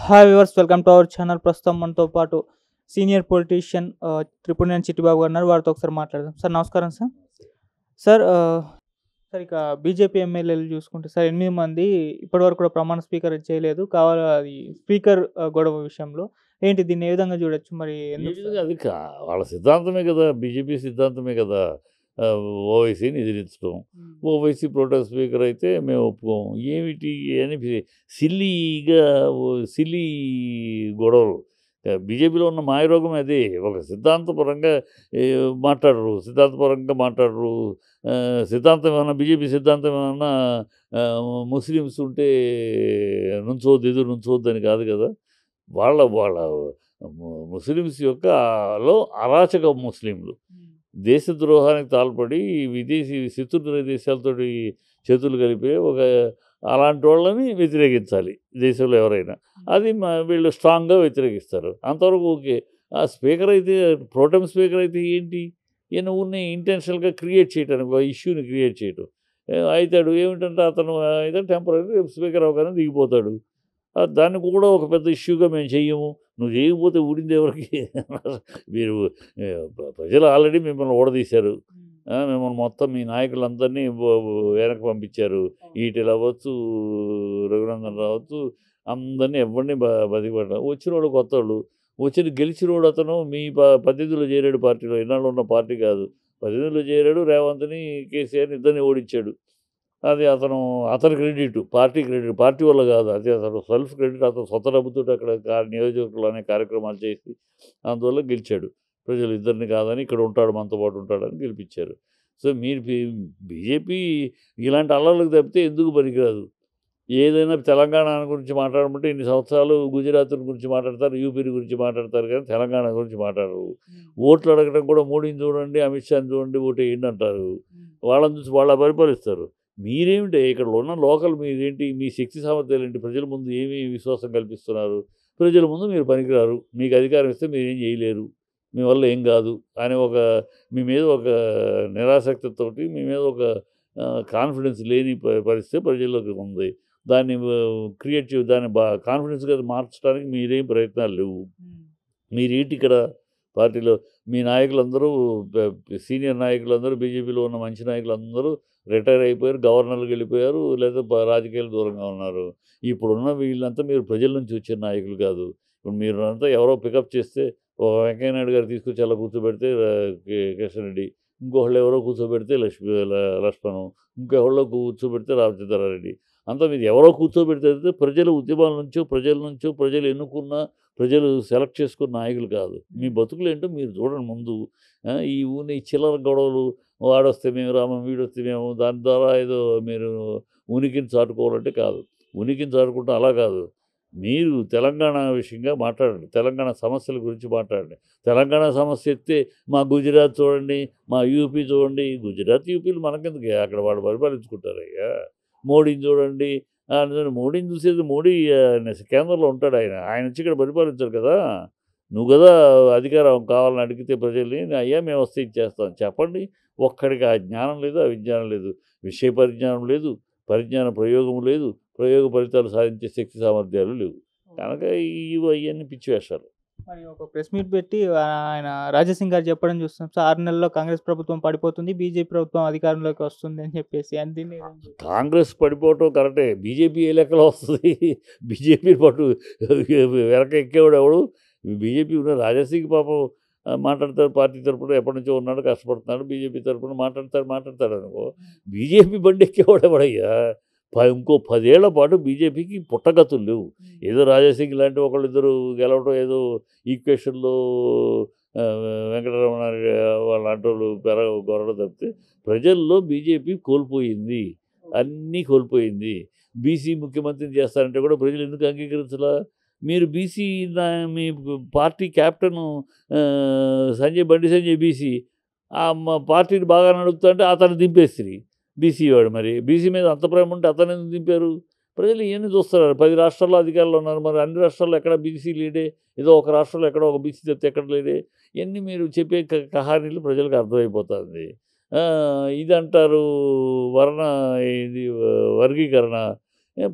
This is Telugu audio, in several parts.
Hi viewers, welcome to our channel. ప్రస్తుతం మనతో పాటు సీనియర్ పొలిటీషియన్ త్రిపురనేని చిట్టిబాబు గారు ఉన్నారు. వారితో ఒకసారి మాట్లాడదాం. సార్ నమస్కారం సార్. సార్ సార్ ఇక బీజేపీ ఎమ్మెల్యేలు చూసుకుంటే సార్ 8 మంది ఇప్పటివరకు కూడా ప్రమాణ స్వీకారం చేయలేదు. అది స్పీకర్ గొడవ విషయంలో ఏంటి, దీన్ని ఏ విధంగా చూడొచ్చు? మరి ఏ ఎందుకు సార్? విధంగా అది వాళ్ళ సిద్ధాంతమే కదా, బీజేపీ సిద్ధాంతమే కదా. ఓవైసీని ఎదిరించడం. ఓవైసీ ప్రోటెస్ట్ స్పీకర్ అయితే మేము ఒప్పుకోము. ఏమిటి అని సిల్లీగా సిల్లీ గొడవలు. బీజేపీలో ఉన్న మాయరోగం అదే. ఒక సిద్ధాంతపరంగా మాట్లాడరు. సిద్ధాంతం ఏమన్నా, బీజేపీ సిద్ధాంతం ఏమన్నా ముస్లిమ్స్ ఉంటే నుంచోవద్దు, ఎదురు నుంచోవద్దు అని కాదు కదా. వాళ్ళ వాళ్ళ ముస్లిమ్స్ యొక్క లో అరాచక ముస్లింలు దేశద్రోహానికి తాల్పడి విదేశీ శత్రు దేశాలతోటి చేతులు కలిపే అలాంటి వాళ్ళని వ్యతిరేకించాలి దేశంలో ఎవరైనా. అది వీళ్ళు స్ట్రాంగ్గా వ్యతిరేకిస్తారు. అంతవరకు ఓకే. ఆ స్పీకర్ అయితే, ప్రోటెం స్పీకర్ అయితే ఏంటి, ఈయన ఊరిని ఇంటెన్షనల్గా క్రియేట్ చేయడానికి, ఒక ఇష్యూని క్రియేట్ చేయటం. అవుతాడు ఏమిటంటే అతను అయితే టెంపరీ స్పీకర్ అవగానే దిగిపోతాడు. దాన్ని కూడా ఒక పెద్ద ఇష్యూగా మేము చెయ్యము, నువ్వు చేయకపోతే ఊడింది ఎవరికి. మీరు ప్రజలు ఆల్రెడీ మిమ్మల్ని ఓడదీశారు. మిమ్మల్ని మొత్తం మీ నాయకులందరినీ వెనక్కి పంపించారు. ఈటెలు అవ్వచ్చు, రఘునందన్ రావచ్చు, అందరినీ ఎవరిని బతికిపడ్డా వచ్చిన వాళ్ళు కొత్త వాళ్ళు. గెలిచిన వాడు అతను మీ 18లో చేరాడు పార్టీలో. ఇన్నాళ్ళు ఉన్న పార్టీ కాదు, 18లో చేరాడు. రేవంత్ని, కేసీఆర్ని ఇద్దరిని ఓడించాడు. అది అతని క్రెడిట్, పార్టీ క్రెడిట్, పార్టీ వల్ల కాదు. అది అతను సెల్ఫ్ క్రెడిట్. అతను సొంత డబ్బుతో అక్కడ నియోజకవర్గంలో అనే కార్యక్రమాలు చేసి అందువల్ల గెలిచాడు. ప్రజలు ఇద్దరిని కాదని ఇక్కడ ఉంటాడు, మనతో పాటు ఉంటాడని గెలిపించారు. సో మీరు బీజేపీ ఇలాంటి అల్లర్లకు తప్పితే ఎందుకు పనికిరాదు. ఏదైనా తెలంగాణ గురించి మాట్లాడమంటే ఇన్ని సంవత్సరాలు గుజరాత్ గురించి మాట్లాడతారు, యూపీ గురించి మాట్లాడతారు, కానీ తెలంగాణ గురించి మాట్లాడరు. ఓట్లు అడగడం కూడా మోడీని చూడండి, అమిత్ షాని చూడండి, ఓటు వేయండి అంటారు. వాళ్ళని చూసి వాళ్ళ పరిపాలిస్తారు. మీరేమిటి ఇక్కడ ఉన్న లోకల్, మీరేంటి, మీ శక్తి సామర్థ్యాలు ఏంటి, ప్రజల ముందు ఏమి విశ్వాసం కల్పిస్తున్నారు? ప్రజల ముందు మీరు పనికిరారు, మీకు అధికారం ఇస్తే మీరేం చేయలేరు, మీ వల్ల ఏం కాదు అని మీ మీద ఒక నిరాసక్తితోటి, మీ మీద ఒక కాన్ఫిడెన్స్ లేని పరిస్థితి ప్రజల్లోకి ఉంది. దాన్ని దాన్ని కాన్ఫిడెన్స్గా మార్చడానికి మీరేం ప్రయత్నాలు లేవు. మీరేంటి ఇక్కడ పార్టీలో మీ నాయకులందరూ, సీనియర్ నాయకులందరూ, బీజేపీలో ఉన్న మంచి నాయకులందరూ రిటైర్ అయిపోయారు, గవర్నర్లకు వెళ్ళిపోయారు, లేదా రాజకీయాలు దూరంగా ఉన్నారు. ఇప్పుడున్న వీళ్ళంతా మీరు ప్రజల నుంచి వచ్చిన నాయకులు కాదు. ఇప్పుడు మీరు అంతా ఎవరో పికప్ చేస్తే, వెంకయ్యనాయుడు గారు తీసుకొచ్చి అలా కూర్చోబెడితే కృష్ణారెడ్డి, ఇంకొకళ్ళు ఎవరో కూర్చోబెడితే లక్ష్మణం, ఇంకెవరో కూర్చోబెడితే రామచంద్రారెడ్డి. అంతా మీరు ఎవరో కూర్చోబెడితే ప్రజల ఉద్యమాల నుంచో, ప్రజలు ఎన్నుకున్న, ప్రజలు సెలెక్ట్ చేసుకున్న నాయకులు కాదు. మీ బతుకులు ఏంటో మీరు చూడండి ముందు. ఈ చిల్లర గొడవలు, వాడొస్తే మేము రామం, వీడొస్తే మేము, దాని ద్వారా ఏదో మీరు ఉనికిని చాటుకోవాలంటే కాదు. ఉనికిని చాటుకుంటే అలా కాదు. మీరు తెలంగాణ విషయంగా మాట్లాడండి, తెలంగాణ సమస్యల గురించి మాట్లాడండి. తెలంగాణ సమస్య ఎత్తే మా గుజరాత్ చూడండి, మా యూపీ చూడండి. గుజరాత్, యూపీలు మనకెందుకు, అక్కడ వాళ్ళు పరిపాలించుకుంటారయ్యా. మోడీని చూడండి, మోడీని చూసేది, మోడీ కేంద్రంలో ఉంటాడు. ఆయన వచ్చి ఇక్కడ పరిపాలించారు కదా. నువ్వు కదా అధికారం కావాలని అడిగితే ప్రజల్ని, అయ్యా మేము వస్తే ఇచ్చేస్తాం చెప్పండి. ఒక్కడికి ఆ జ్ఞానం లేదు, ఆ విజ్ఞానం లేదు, విషయ పరిజ్ఞానం లేదు, ప్రయోగం లేదు, ప్రయోగ ఫలితాలు సాధించే శక్తి సామర్థ్యాలు లేవు. కనుక అవన్నీ పిచ్చి వేషాలు. మరి ఒక ప్రెస్ మీట్ పెట్టి ఆయన రాజాసింగ్ గారు చెప్పడం చూస్తున్నాం సార్, 6 నెలల్లో కాంగ్రెస్ ప్రభుత్వం పడిపోతుంది, బీజేపీ ప్రభుత్వం అధికారంలోకి వస్తుంది అని చెప్పేసి. దీన్ని కాంగ్రెస్ పడిపోవటం కరెక్టే. బీజేపీ ఏ లెక్కలో వస్తుంది? బీజేపీ పాటు వెనక ఎక్కేవాడు ఎవడు? బీజేపీ ఉన్న రాజాసింగ్ పాపం మాట్లాడతాడు, పార్టీ తరపున ఎప్పటి నుంచో ఉన్నాడు, కష్టపడుతున్నాడు, బీజేపీ తరపున మాట్లాడతాడు అనుకో. బీజేపీ బండి ఎక్కేవాడు ఎవడయ్యా? ఇంకో 10 ఏళ్ల పాటు బీజేపీకి పుట్టగతులు లేవు. ఏదో రాజాసింగ్ లాంటి ఒకళ్ళిద్దరు గెలవడం, ఏదో ఈక్వేషన్లో వెంకటరమణారెడ్డి వాళ్ళంటి వాళ్ళు గొరవడం తప్పితే ప్రజల్లో బీజేపీ కోల్పోయింది, అన్నీ కోల్పోయింది. బీసీ ముఖ్యమంత్రిని చేస్తారంటే కూడా ప్రజలు ఎందుకు అంగీకరించలా? మీరు బీసీ, మీ party captain Bandi Sanjay BC, పార్టీని బాగా నడుపుతా అంటే అతను దింపేస్తుంది బీసీ వాడు. మరి బీసీ మీద అంత ప్రేమ ఉంటే అతను ఎందుకు దింపారు? ప్రజలు ఇవన్నీ చూస్తున్నారు. 10 రాష్ట్రాల్లో అధికారులు ఉన్నారు, మరి అన్ని రాష్ట్రాల్లో ఎక్కడ బీసీ లేడే, ఏదో ఒక రాష్ట్రంలో ఎక్కడో ఒక బీసీ చెప్తే ఎక్కడ లేడే. ఇవన్నీ మీరు చెప్పే కహానీలు ప్రజలకు అర్థమైపోతుంది. ఇదంటారు ఇది వర్గీకరణ.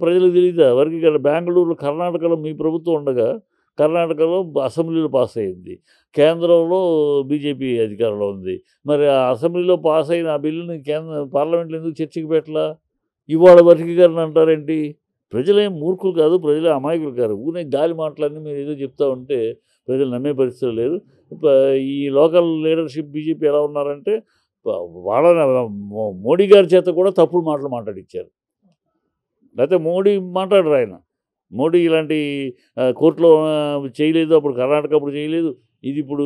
ప్రజలకు తెలియదా? వర్గీకరణ బెంగళూరు, కర్ణాటకలో మీ ప్రభుత్వం ఉండగా కర్ణాటకలో అసెంబ్లీలో పాస్ అయింది. కేంద్రంలో బీజేపీ అధికారంలో ఉంది. మరి ఆ అసెంబ్లీలో పాస్ అయిన ఆ బిల్లుని పార్లమెంట్లో ఎందుకు చర్చకి పెట్టలా? ఇవాళ వర్గీకరణ అంటారేంటి? ప్రజలేం మూర్ఖులు కాదు, ప్రజలే అమాయకులు కాదు. ఊరినే గాలి మాటలన్నీ మీరు ఏదో చెప్తా ఉంటే ప్రజలు నమ్మే పరిస్థితులు లేదు. ఈ లోకల్ లీడర్షిప్ బీజేపీ ఎలా ఉన్నారంటే వాళ్ళ మోడీ గారి చేత కూడా తప్పుడు మాటలు మాట్లాడించారు. లేకపోతే మోడీ మాట్లాడరు ఆయన. మోడీ ఇలాంటి కోర్టులో చేయలేదు, అప్పుడు కర్ణాటక అప్పుడు చేయలేదు, ఇది ఇప్పుడు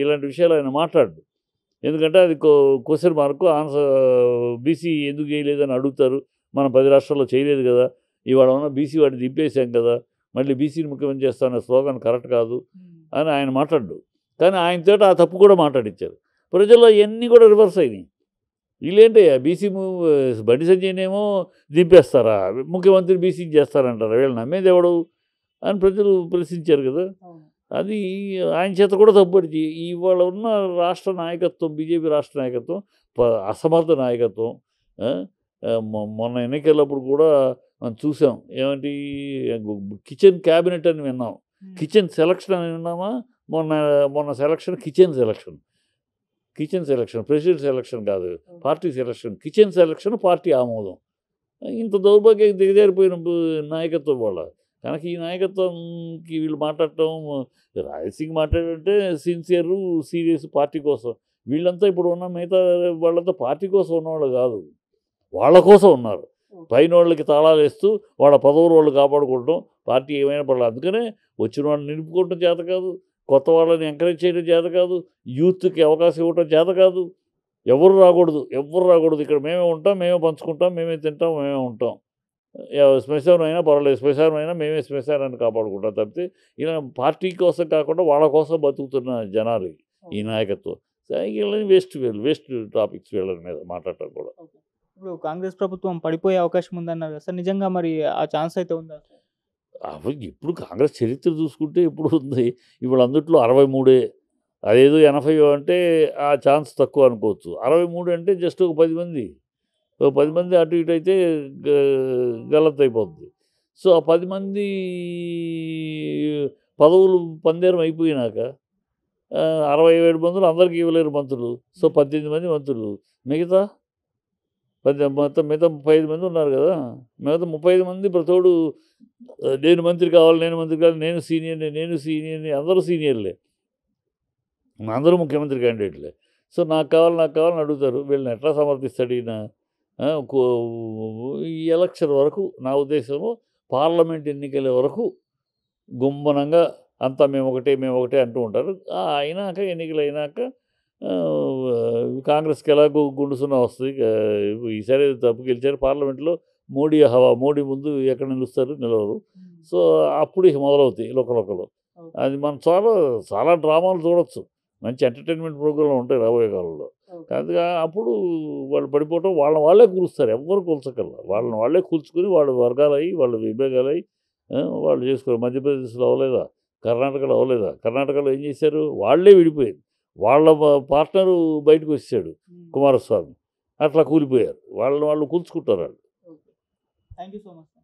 ఇలాంటి విషయాలు ఆయన మాట్లాడు. ఎందుకంటే అది క్వశ్చన్ మార్కు ఆన్సర్. బీసీ ఎందుకు చేయలేదని అడుగుతారు. మనం 10 రాష్ట్రాల్లో చేయలేదు కదా, ఇవాళ ఉన్న బీసీ వాడిని దింపేశాం కదా, మళ్ళీ బీసీని ముఖ్యమంత్రి చేస్తామనే స్లోగన్ కరెక్ట్ కాదు అని ఆయన మాట్లాడు. కానీ ఆయనతో ఆ తప్పు కూడా మాట్లాడించారు. ప్రజల్లో ఇవన్నీ కూడా రివర్స్ అయినాయి. వీళ్ళేంటయ్యా బీసీ బండి సంజయ్నేమో దింపేస్తారా, ముఖ్యమంత్రి బీసీ చేస్తారంటారా, వీళ్ళు నమ్మేది ఎవడు అని ప్రజలు ప్రశ్నించారు కదా. అది ఆయన చేత కూడా తప్పుపడిచి ఇవాళ ఉన్న రాష్ట్ర నాయకత్వం, బీజేపీ రాష్ట్ర నాయకత్వం అసమర్థ నాయకత్వం. మొన్న ఎన్నికలప్పుడు కూడా మనం చూసాం, ఏమంటే కిచెన్ క్యాబినెట్ అని విన్నాం, కిచెన్ సెలక్షన్ అని విన్నామా? మొన్న selection kitchen selection, president selection కాదు, party selection, kitchen selection, party ఆమోదం. ఇంత దౌర్భాగ్యం దిగజారిపోయిన నాయకత్వం వాళ్ళ. కనుక ఈ నాయకత్వంకి వీళ్ళు మాట్లాడటం, రాజసింగ్ మాట్లాడంటే సిన్సియరు, సీరియస్ పార్టీ కోసం. వీళ్ళంతా ఇప్పుడు ఉన్న మిగతా వాళ్ళంతా పార్టీ కోసం ఉన్నవాళ్ళు కాదు, వాళ్ళ కోసం ఉన్నారు. పైన వాళ్ళకి తాళాలు వేస్తూ వాళ్ళ పదవులు వాళ్ళు కాపాడుకోవడం, పార్టీ ఏమైనా పడలేదు. అందుకనే వచ్చిన వాళ్ళని నిలుపుకోవడం చేత కాదు, కొత్త వాళ్ళని ఎంకరేజ్ చేయడం చేత కాదు, యూత్కి అవకాశం ఇవ్వడం చేత కాదు. ఎవరు రాకూడదు. ఇక్కడ మేమే ఉంటాం, మేమే పంచుకుంటాం, మేమే తింటాం, మేమే ఉంటాం. శ్మశానం అయినా పర్వాలేదు, శ్మశానం అయినా మేమే శ్మశానాన్ని కాపాడుకుంటాం తప్పితే ఇలా పార్టీ కోసం కాకుండా వాళ్ళ కోసం బతుకుతున్న జనాలు ఈ నాయకత్వం. వీళ్ళని వేస్ట్ టాపిక్స్ వీళ్ళ మీద మాట్లాడటం కూడా. ఇప్పుడు కాంగ్రెస్ ప్రభుత్వం పడిపోయే అవకాశం ఉందన్నారు కదా సార్, నిజంగా మరి ఆ ఛాన్స్ అయితే ఉందా? ఇప్పుడు కాంగ్రెస్ చరిత్ర చూసుకుంటే ఇప్పుడు ఉంది, ఇప్పుడు అందుట్లో 63. అదేదో 80 అంటే ఆ ఛాన్స్ తక్కువ అనుకోవచ్చు. 63 అంటే జస్ట్ ఒక 10 మంది అటు ఇటు అయితే గల్లంత అయిపోతుంది. సో ఆ 10 మంది పదవులు పందేరం అయిపోయినాక 67 మందులు అందరికీ ఇవ్వలేరు మంత్రులు. సో 18 మంది మంత్రులు, మిగతా మొత్తం 35 మంది ఉన్నారు కదా. మిగతా 35 మంది ప్రతోడు నేను మంత్రి కావాలి, నేను సీనియర్ని, అందరూ సీనియర్లే, అందరూ ముఖ్యమంత్రి క్యాండిడేట్లే. సో నాకు కావాలని అడుగుతారు. వీళ్ళని ఎట్లా సమర్థిస్తాడు ఈయన? ఈ ఎలక్షన్ వరకు నా ఉద్దేశము, పార్లమెంట్ ఎన్నికల వరకు గుమ్మనంగా అంతా మేము ఒకటే అంటూ ఉంటారు. అయినాక ఎన్నికలు అయినాక కాంగ్రెస్కి ఎలాగో గుండుసున్నా వస్తుంది. ఈసారి తప్పు గెలిచారు పార్లమెంట్లో. మోడీ ముందు ఎక్కడ నిలవరు. సో అప్పుడు ఇక మొదలవుతాయి లోకలు. అది మనం చాలా డ్రామాలు చూడొచ్చు, మంచి ఎంటర్టైన్మెంట్ ప్రోగ్రాంలు ఉంటాయి రాబోయే కాలంలో. కాదుగా అప్పుడు వాళ్ళు పడిపోవటం వాళ్ళే కూలుస్తారు, ఎవ్వరు కూల్చకల్లా. వాళ్ళే కూల్చుకొని వాళ్ళ వర్గాలయ్యి, వాళ్ళ విభేగాలయ్యి వాళ్ళు చేసుకోరు. మధ్యప్రదేశ్లో అవ్వలేదా, కర్ణాటకలో అవ్వలేదా? కర్ణాటకలో ఏం చేశారు? వాళ్ళే విడిపోయారు, వాళ్ళ పార్ట్నరు బయటకు వచ్చాడు కుమారస్వామి, అట్లా కూలిపోయారు. వాళ్ళు కూల్చుకుంటారు. Thank you so much.